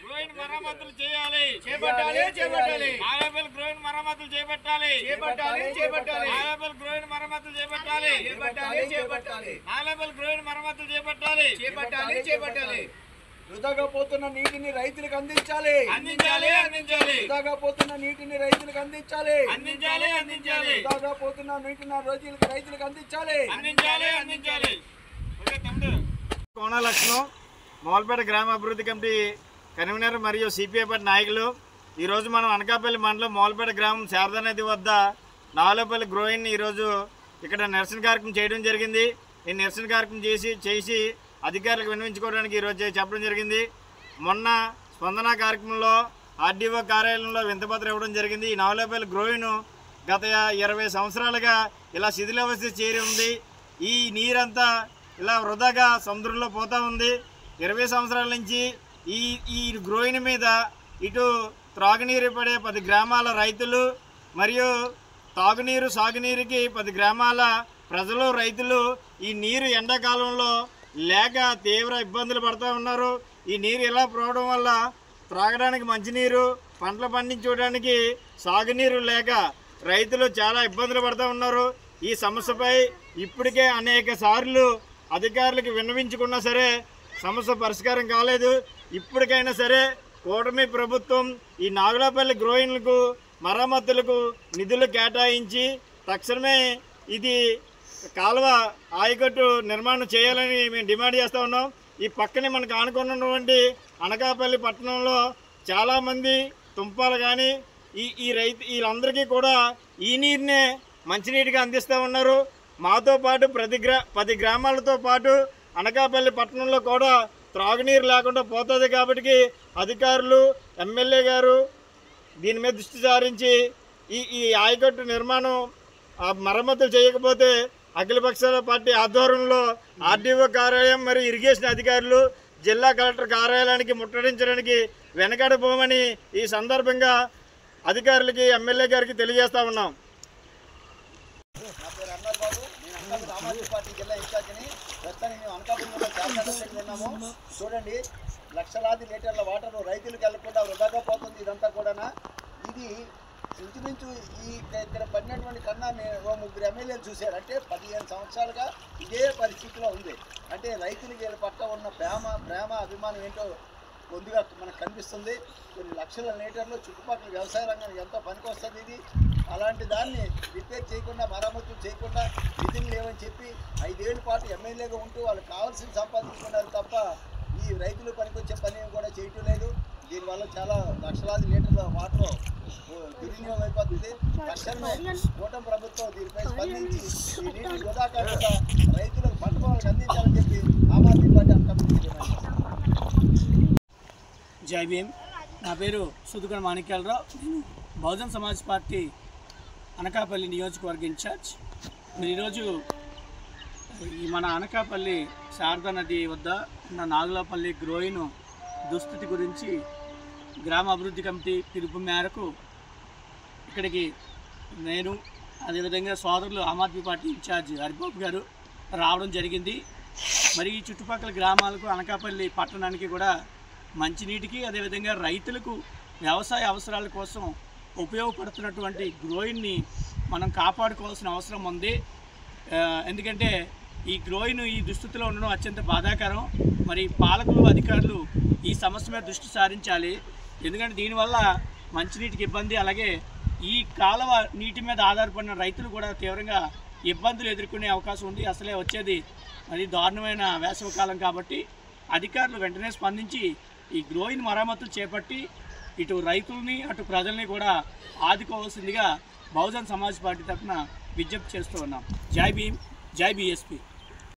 Groin మరమ్మతులు చేయాలి, చేపట్టాలి. నాగపల్లి గ్రోయిన్ మరమ్మతులు చేపట్టాలి. నాగపల్లి గ్రోయిన్ మరమ్మతులు చేపట్టాలి. నాగపల్లి గ్రోయిన్ మరమ్మతులు చేపట్టాలి. వృధాగా పోతున్న నీటిని రైతులకు అందించాలి. వృధాగా పోతున్న నీటిని రైతులకు అందించాలి. వృధాగా పోతున్న నీటిని రైతులకు అందించాలి. కోన లక్ష్మణ్, మోల్పేట గ్రామ అభివృద్ధి కమిటీ కన్వీనర్ మరియు సిపిఐ పార్టీ నాయకులు. ఈరోజు మనం అనకాపల్లి మండలం మోల్పేట గ్రామం శారదా నది వద్ద నాగపల్లి గ్రోయిన్ ఈరోజు ఇక్కడ నిరసన కార్యక్రమం చేయడం జరిగింది. ఈ నిరసన కార్యక్రమం చేసి అధికారులకు విన్నవించుకోవడానికి ఈరోజు చెప్పడం జరిగింది. మొన్న స్పందన కార్యక్రమంలో ఆర్డీఓ కార్యాలయంలో వింతపత్రం ఇవ్వడం జరిగింది. ఈ నాగపల్లి గ్రోయిన్ గత 20 సంవత్సరాలుగా ఇలా శిథిలావస్థ చేరి ఉంది. ఈ నీరంతా ఇలా వృధాగా సముద్రంలో పోతూ ఉంది. 20 సంవత్సరాల నుంచి ఈ గ్రోయిన్ మీద ఇటు త్రాగునీరు పడే 10 గ్రామాల రైతులు మరియు తాగునీరు సాగునీరుకి 10 గ్రామాల ప్రజలు రైతులు ఈ నీరు ఎండాకాలంలో లేక తీవ్ర ఇబ్బందులు పడుతూ ఉన్నారు. ఈ నీరు ఇలా పోవడం వల్ల త్రాగడానికి మంచినీరు, పంటలు పండించుకోవడానికి సాగునీరు లేక రైతులు చాలా ఇబ్బందులు పడుతూ ఉన్నారు. ఈ సమస్యపై ఇప్పటికే అనేక సార్లు అధికారులకు విన్నవించుకున్నా సరే సమస్య పరిష్కారం కాలేదు. ఇప్పటికైనా సరే కూటమి ప్రభుత్వం ఈ నాగులపల్లి గ్రోయిన్లకు మరమ్మతులకు నిధులు కేటాయించి తక్షణమే ఇది కాలువ ఆయకట్టు నిర్మాణం చేయాలని మేము డిమాండ్ చేస్తూ ఉన్నాం. ఈ పక్కనే మనకు ఆనుకున్నటువంటి అనకాపల్లి పట్టణంలో చాలామంది తుంపాలు కానీ ఈ వీళ్ళందరికీ కూడా ఈ నీరునే మంచినీటిగా అందిస్తూ ఉన్నారు. మాతో పాటు 10 గ్రామాలతో పాటు అనకాపల్లి పట్టణంలో కూడా త్రాగునీరు లేకుండా పోతుంది. కాబట్టి అధికారులు, ఎమ్మెల్యే గారు దీని మీద దృష్టి సారించి ఈ ఆయకట్టు నిర్మాణం మరమ్మతులు చేయకపోతే అఖిలపక్షాల పార్టీ ఆధ్వర్యంలో ఆర్డీఓ కార్యాలయం మరియు ఇరిగేషన్ అధికారులు జిల్లా కలెక్టర్ కార్యాలయానికి ముట్టడించడానికి వెనకడబోమని ఈ సందర్భంగా అధికారులకి, ఎమ్మెల్యే గారికి తెలియజేస్తా ఉన్నాం. సామాజిక పార్టీ జిల్లా ఇన్ఛార్జిని ప్రస్తుతానికి మేము అనకాపల్లిలో ఉన్నాము. చూడండి, లక్షలాది లీటర్ల వాటర్ రైతులకు వెళ్లకుండా వృధాగా పోతుంది. ఇదంతా కూడా ఇది ఇంచుమించు ఇక్కడ పడినటువంటి కన్నా ఓ 3 ఎమ్మెల్యేలు చూశారు. అంటే 15 సంవత్సరాలుగా ఇదే పరిస్థితిలో ఉంది. అంటే రైతులకి వీళ్ళ పట్ల ఉన్న ప్రేమ అభిమానం ఏంటో కొద్దిగా మనకు కనిపిస్తుంది. కొన్ని లక్షల లీటర్లు చుట్టుపక్కల వ్యవసాయ రంగానికి ఎంతో పనికి వస్తుంది ఇది. అలాంటి దాన్ని రిపేర్ చేయకుండా, మరమ్మతులు చేయకుండా నిధులు లేవని చెప్పి 5 ఏళ్ల పాటు ఎమ్మెల్యేగా ఉంటూ వాళ్ళకి కావాల్సిన సంపాదించుకున్నారు తప్ప ఈ రైతులు పనికొచ్చే పని కూడా చేయటం లేదు. దీనివల్ల చాలా లక్షలాది లీటర్ల వాటర్ దుర్వినియోగం అయిపోతుంది. తక్షణమే కూటమి ప్రభుత్వం దీనిపై స్పందించి ఈ నీటి వృధా కాకుండా రైతులకు పంట పొలాలకు అందించాలని చెప్పి ఆమ్ ఆద్మీ పార్టీ అనుకుంటున్నాను. జై భీమ్. నా పేరు సుదుగణ మాణిక్యాలరావు. బహుజన్ సమాజ్ పార్టీ అనకాపల్లి నియోజకవర్గ ఇన్ఛార్జ్. ఈరోజు మన అనకాపల్లి శారదా నది వద్ద ఉన్న నాగులపల్లి గ్రోయిన్ దుస్థితి గురించి గ్రామ అభివృద్ధి కమిటీ పిలుపు మేరకు ఇక్కడికి నేను, అదేవిధంగా సోదరులు ఆమ్ ఆద్మీ పార్టీ ఇన్ఛార్జ్ హరిబాబు గారు రావడం జరిగింది. మరి ఈ చుట్టుపక్కల గ్రామాలకు, అనకాపల్లి పట్టణానికి కూడా మంచినీటికి, అదేవిధంగా రైతులకు వ్యవసాయ అవసరాల కోసం ఉపయోగపడుతున్నటువంటి గ్రోయిన్ని మనం కాపాడుకోవాల్సిన అవసరం ఉంది. ఎందుకంటే ఈ గ్రోయిన్ ఈ దుస్థితిలో ఉండడం అత్యంత బాధాకరం. మరి పాలకులు, అధికారులు ఈ సమస్య మీద దృష్టి సారించాలి. ఎందుకంటే దీనివల్ల మంచినీటికి ఇబ్బంది, అలాగే ఈ కాలువ నీటి మీద ఆధారపడిన రైతులు కూడా తీవ్రంగా ఇబ్బందులు ఎదుర్కొనే అవకాశం ఉంది. అసలే వచ్చేది అది దారుణమైన వేసవికాలం కాబట్టి అధికారులు వెంటనే స్పందించి ఈ గ్రోయిన్ మరమ్మతులు చేపట్టి ఇటు రైతుల్ని అటు ప్రజల్ని కూడా ఆదుకోవాల్సిందిగా బహుజన్ సమాజ్ పార్టీ తరఫున విజ్ఞప్తి చేస్తూ ఉన్నాం. జై భీమ్, జై బీఎస్పీ.